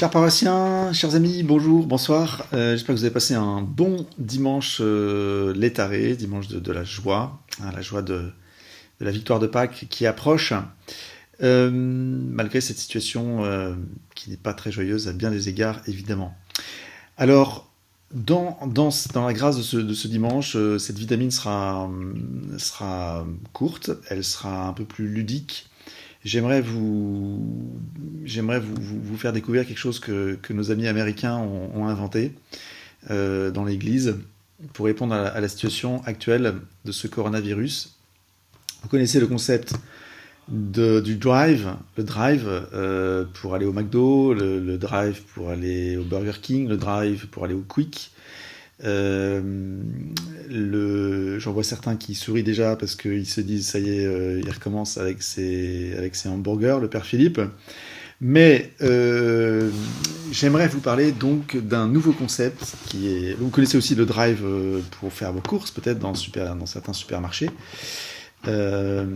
Chers paroissiens, chers amis, bonjour, bonsoir. J'espère que vous avez passé un bon dimanche létaré, dimanche de la joie, hein, la joie de la victoire de Pâques qui approche, malgré cette situation qui n'est pas très joyeuse à bien des égards, évidemment. Alors, dans la grâce de ce dimanche, cette vitamine sera courte, elle sera un peu plus ludique. J'aimerais vous faire découvrir quelque chose que nos amis américains ont inventé dans l'Église pour répondre à la situation actuelle de ce coronavirus. Vous connaissez le concept du drive, le drive pour aller au McDo, le drive pour aller au Burger King, le drive pour aller au Quick. J'en vois certains qui sourient déjà parce qu'ils se disent ça y est, il recommence avec ses hamburgers, le père Philippe. Mais j'aimerais vous parler donc d'un nouveau concept qui est. Vous connaissez aussi le drive pour faire vos courses, peut-être dans certains supermarchés. En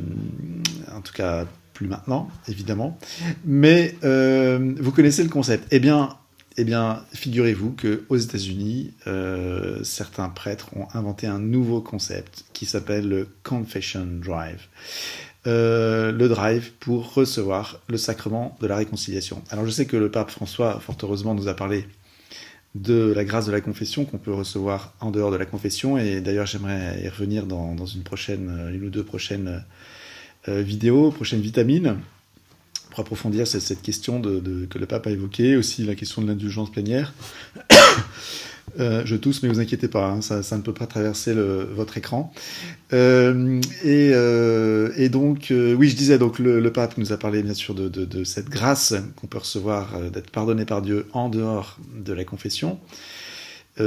tout cas, plus maintenant, évidemment. Mais vous connaissez le concept. Eh bien, figurez-vous qu'aux États-Unis, certains prêtres ont inventé un nouveau concept qui s'appelle le Confession Drive. Le drive pour recevoir le sacrement de la réconciliation. Alors je sais que le pape François, fort heureusement, nous a parlé de la grâce de la confession qu'on peut recevoir en dehors de la confession, et d'ailleurs j'aimerais y revenir dans une ou deux prochaines vidéos, prochaines vitamines, pour approfondir cette question que le pape a évoquée, aussi la question de l'indulgence plénière. Je tousse, mais vous inquiétez pas, hein, ça ne peut pas traverser votre écran. Et donc, oui, je disais, donc le pape nous a parlé bien sûr de cette grâce qu'on peut recevoir, d'être pardonné par Dieu en dehors de la confession,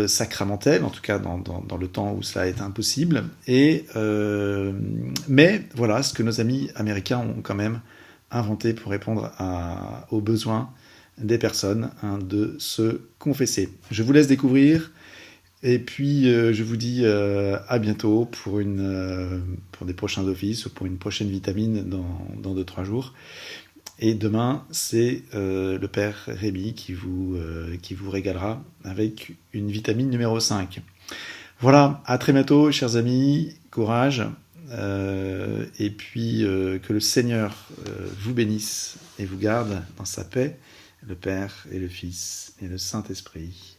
sacramentelle, en tout cas dans le temps où cela est impossible. Mais voilà, ce que nos amis américains ont quand même inventé pour répondre aux besoins des personnes, hein, de se confesser. Je vous laisse découvrir, et puis je vous dis à bientôt pour des prochains offices ou pour une prochaine vitamine dans 2-3 jours. Et demain, c'est le Père Rémi qui vous régalera avec une vitamine numéro 5. Voilà, à très bientôt, chers amis, courage. Et puis que le Seigneur vous bénisse et vous garde dans sa paix, le Père et le Fils et le Saint-Esprit.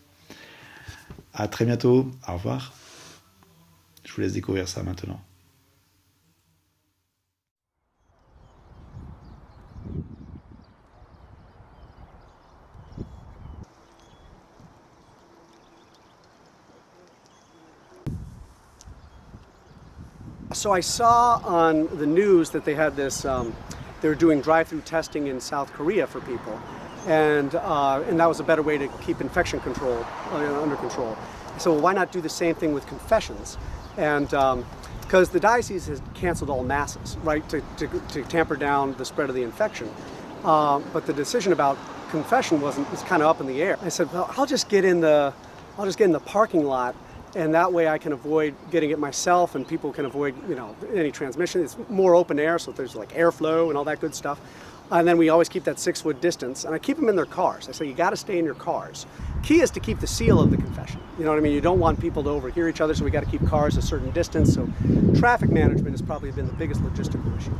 À très bientôt, au revoir. Je vous laisse découvrir ça maintenant. So I saw on the news that they had this, they were doing drive-through testing in South Korea for people. And that was a better way to keep infection control under control. So why not do the same thing with confessions? And because the diocese has canceled all masses, right, to tamper down the spread of the infection. But the decision about confession was kind of up in the air. I said, well, I'll just get in the parking lot, and that way I can avoid getting it myself, and people can avoid, any transmission. It's more open air, so there's like airflow and all that good stuff. And then we always keep that 6-foot distance, and I keep them in their cars. I say, you got to stay in your cars. Key is to keep the seal of the confession. You know what I mean? You don't want people to overhear each other, so we got to keep cars a certain distance. So traffic management has probably been the biggest logistical issue.